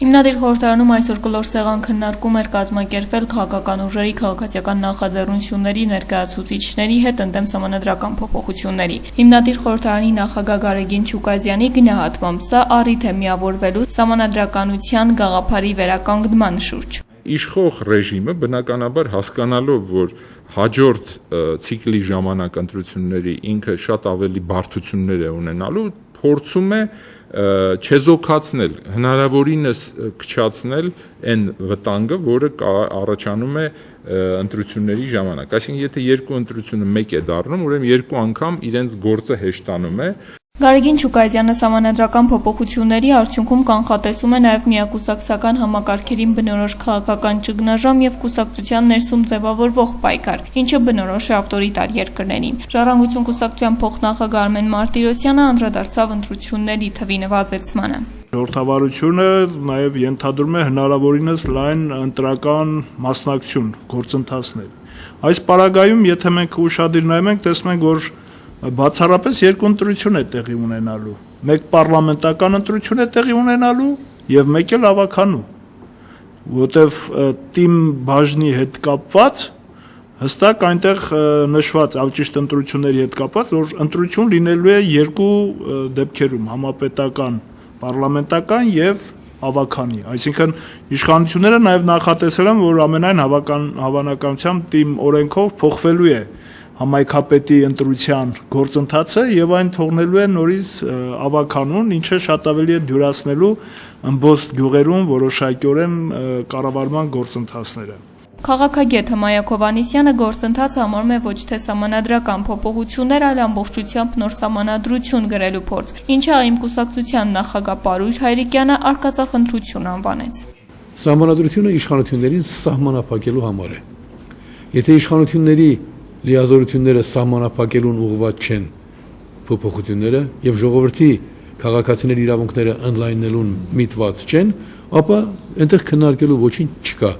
Հիմնադիր խորհրդարանում այսօր կլոր սեղան քննարկում էր կազմակերպվել քաղաքական ուժերի քաղաքացիական նախաձեռնությունների ներկայացուցիչների հետ ընդդեմ սահմանադրական փոփոխությունների։ Հիմնադիր խորհրդարանի նախագահ Գարեգին Չուկազյանի գնահատմամբ սա առիթ է միավորվելու սահմանադրականության գաղափարի վերականգնման շուրջ։ Իշխող ռեժիմը բնականաբար հասկանալով, որ հաջորդ ցիկլի ժամանակ ընտրությունների ինքը շատ ավելի բարդություններ է ունենալու, փորձում է չեզոքացնել, հնարավորինս քչացնել այն վտանգը, որը առաջանում է ընտրությունների ժամանակ։ Այսինքն, եթե երկու ընտրությունը մեկ է դառնում, ուրեմն երկու անգամ իրենց գործը հեշտանում է։ Գարեգին Չուկազյանը սահմանադրական փոփոխությունների արդյունքում կանխատեսում է նաև միակուսակցական համակարգերին բնորոշ քաղաքական ճգնաժամ եւ կուսակցության ներսում ձևավորվող պայքար, ինչը բնորոշ է ավտորիտար երկրներին։ Ժառանգություն կուսակցության փոխնախագահ Արմեն Մարտիրոսյանը անդրադարձավ ընտրությունների թվի նվազեցմանը։ Ժողովրդավարությունը նաև ենթադրում է հնարավորինս լայն ընտրական մասնակցություն գործընթացներ։ Այս պարագայում, եթե մենք ուշադիր նայում ենք, տեսնում ենք, որ բացառապես երկու ընտրություն է տեղի ունենալու։ Մեկ պարլամենտական ընտրություն է տեղի ունենալու եւ մեկ էլ ավականու, որտեվ թիմ բաժնի հետ կապված հստակ այնտեղ նշված ճիշտ ընտրությունների հետ կապված, որ ընտրություն լինելու է երկու դեպքերում՝ համապետական, պարլամենտական եւ ավականի։ Այսինքն իշխանությունները նաեւ նախատեսել են, որ ամենայն հավանականությամբ թիմ օրենքով փոխվելու է համայնքապետի ընտրության գործընթացը եւ այն թողնելու է նորից ավականուն, ինչը շատ ավելի է դյուրացնելու ըմբոստ գյուղերում որոշակիորեն կառավարման գործընթացները։ Քաղաքագետ Հմայակ Հովհաննիսյանը գործընթացը համարում է ոչ թե սահմանադրական փոփոխություններ, այլ ամբողջությամբ նոր սահմանադրություն գրելու փորձ, ինչը ԱԻՄ կուսակցության նախագահ Պարույր Հայրիկյանը արկածախնդրություն անվանեց։ Սահմանադրությունը իշխանություններին սահմանափակելու համար է։ Եթե իշխանությունների լիազորությունները սահմանափակելուն ուղղված չեն փոփոխությունները եւ ժողովրդի քաղաքացիների իրավունքները ընդլայնելուն միտված չեն, ապա այնտեղ քննարկելու ոչինչ չկա։